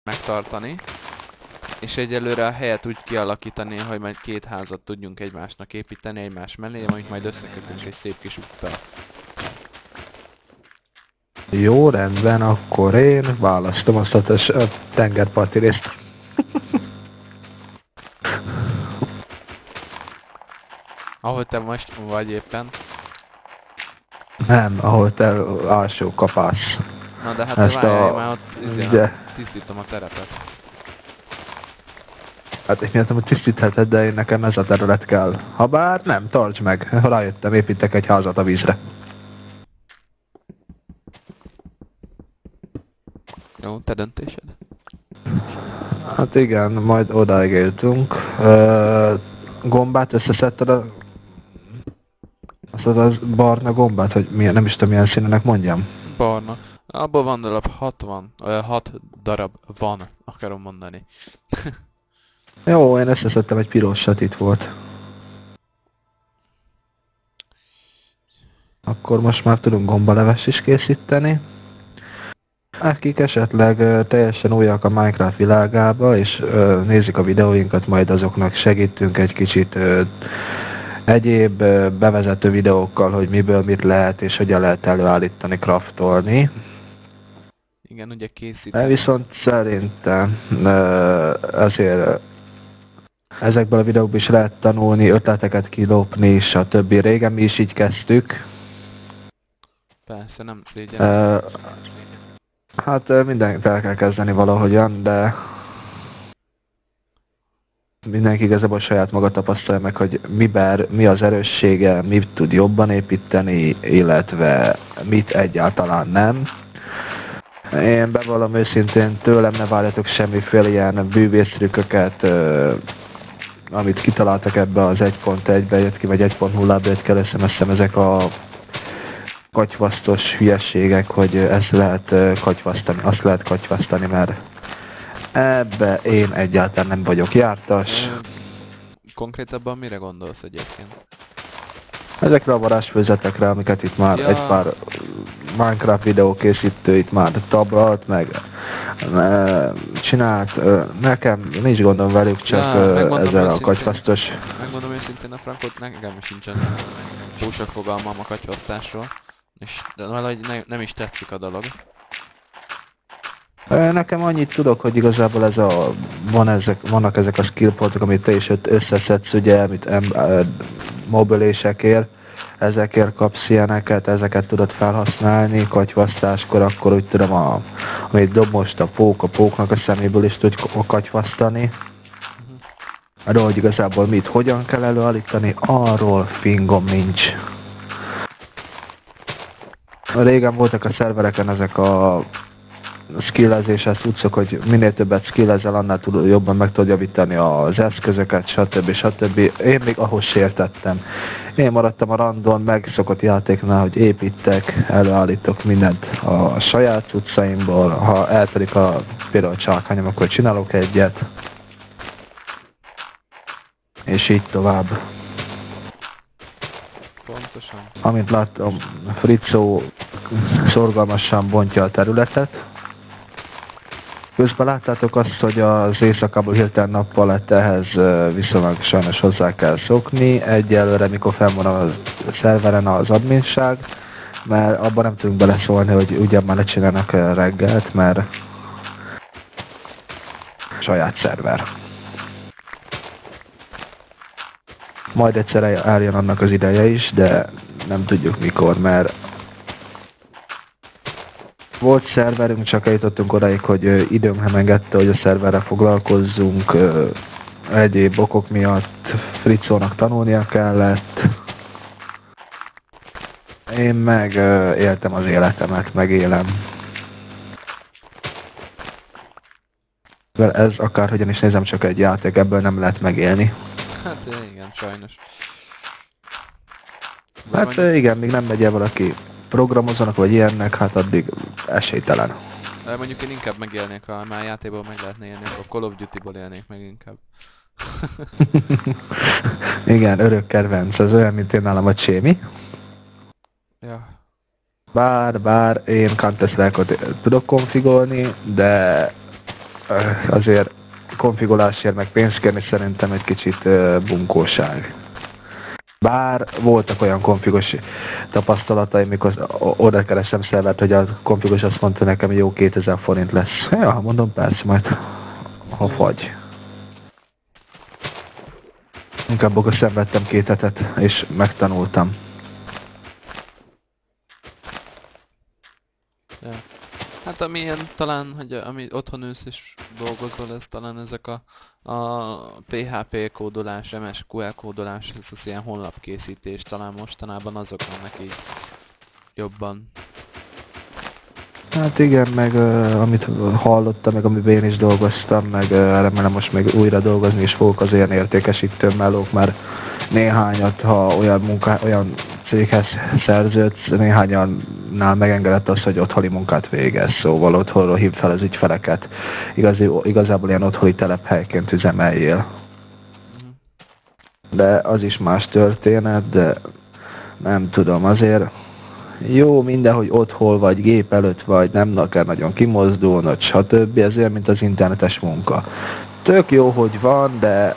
megtartani. És egyelőre a helyet úgy kialakítani, hogy majd két házat tudjunk egymásnak építeni egymás mellé, amit majd összekötünk egy szép kis úttal. Jó, rendben, akkor én választom azt a tengerparti részt. Ahogy te most vagy éppen. Nem, ahol te alsó kapász. Na de hát Ezt te várjál, a- már ott ugye. tisztítom a terepet. Hát én értem, hogy tisztítheted, de én nekem ez a terület kell. Habár nem, tartsd meg. Rájöttem, építek egy házat a vízre. Jó, te döntésed. Hát igen, majd odáig jutunk. Gombát összeszedted a... az barna gombát, hogy milyen, nem is tudom milyen színenek mondjam. Barna. Abból van darab 6 darab van, akarom mondani. Jó, én összeszedtem egy pirosat, itt volt. Akkor most már tudunk gombalevest is készíteni. Akik esetleg teljesen újak a Minecraft világába, és nézik a videóinkat, majd azoknak segítünk egy kicsit egyéb bevezető videókkal, hogy miből mit lehet, és hogyan lehet előállítani, craftolni. Igen, ugye készíteni. Viszont szerintem azért ezekből a videókból is lehet tanulni, ötleteket kilopni, stb. Régen mi is így kezdtük. Persze, nem szégyen. Hát mindent el kell kezdeni valahogyan, de mindenki igazából saját maga tapasztalja meg, hogy mi az erőssége, mit tud jobban építeni, illetve mit egyáltalán nem. Én bevallom őszintén, tőlem ne várjatok semmiféle ilyen bűvésztrükköket, amit kitaláltak ebbe az 1.1-be jött ki, vagy 1.0-ba jött ki először, ezek a katyvasztos hülyeségek, hogy ezt lehet katyvasztani, azt lehet katyvasztani, mert ebbe én egyáltalán nem vagyok jártas. Konkrétabban mire gondolsz egyébként? Ezekre a varázsfőzetekre, amiket itt már egy pár Minecraft videókészítő itt már tablalt, meg csinált. Nekem nincs gondom velük, csak ezzel a katyvasztos... Megmondom őszintén a frankot, nekem sincsen túl sok fogalmam a katyvasztásról. És de valahogy nem is tetszik a dolog. Nekem annyit tudok, hogy igazából vannak ezek a skillpontok, amit te is összeszedsz, ugye, amit mobilésekért, ezekért kapsz ilyeneket, ezeket tudod felhasználni, katyvasztáskor, akkor úgy tudom, amit dob most a póknak a szeméből is tud katyvasztani. Arról, hogy igazából mit, hogyan kell előállítani, arról fingom nincs. Régen voltak a szervereken ezek a skillezéses cuccok, hogy minél többet skillezel, annál jobban meg tudod javítani az eszközöket, stb. Én még ahhoz sértettem. Én maradtam a randon, megszokott játéknál, hogy építek, előállítok mindent a saját cuccaimból, ha eltelik például a csákányom, akkor csinálok egyet. És így tovább. Pontosan. Amint láttam, Fritzó szorgalmasan bontja a területet. Közben láttátok azt, hogy az éjszakából hirtelen nappal lett, ehhez viszonylag sajnos hozzá kell szokni. Egyelőre, mikor fenn van a szerveren az adminság, mert abban nem tudunk beleszólni, hogy ugyan már ne csinálnak reggelt, mert saját szerver. Majd egyszer eljön annak az ideje is, de nem tudjuk mikor, mert volt szerverünk, csak eljutottunk odáig, hogy időm nem engedte, hogy a szerverre foglalkozzunk. Egyéb okok miatt Fritzónak tanulnia kellett. Én meg éltem az életemet, megélem. Ez akárhogyan is nézem, csak egy játék, ebből nem lehet megélni. Hát igen, sajnos. Hát igen, még nem megy el valaki programozzanak, vagy ilyennek, hát addig esélytelen. Mondjuk én inkább megélnék, ha már játékból meg lehetne élni, akkor Call of Duty-ból élnék meg inkább. Igen, örök kedvenc, az olyan, mint én nálam a Csémi. Ja. Bár én Counter-Strike-ot tudok konfigolni, de azért konfigulásért meg pénzt kérni szerintem egy kicsit bunkóság. Bár voltak olyan konfigos tapasztalataim, mikor oda keresem szervert, hogy a konfigos azt mondta nekem, jó 2000 forint lesz. Ja, mondom persze, majd ha fagy. Inkább akkor szenvedtem 2 hetet, és megtanultam. Ja. Hát amilyen talán, hogy ami otthon ülsz és dolgozol, ez talán ezek a PHP kódolás, MSQL kódolás, ez az ilyen honlapkészítés, talán mostanában azok vannak így jobban. Hát igen, meg amit hallottam, meg amiben én is dolgoztam, meg remélem most még újra dolgozni is fogok az ilyen értékesítő melók, már néhányat, ha olyan céghez szerződsz, néhányannál megengedett az, hogy otthoni munkát végez, szóval otthonról hívd fel az ügyfeleket, igazából ilyen otthoni telephelyként üzemeljél. De az is más történet, de nem tudom, azért jó mindenhogy otthon vagy, gép előtt vagy, nem kell nagyon kimozdulnod, stb. Ez olyan, mint az internetes munka. Tök jó, hogy van, de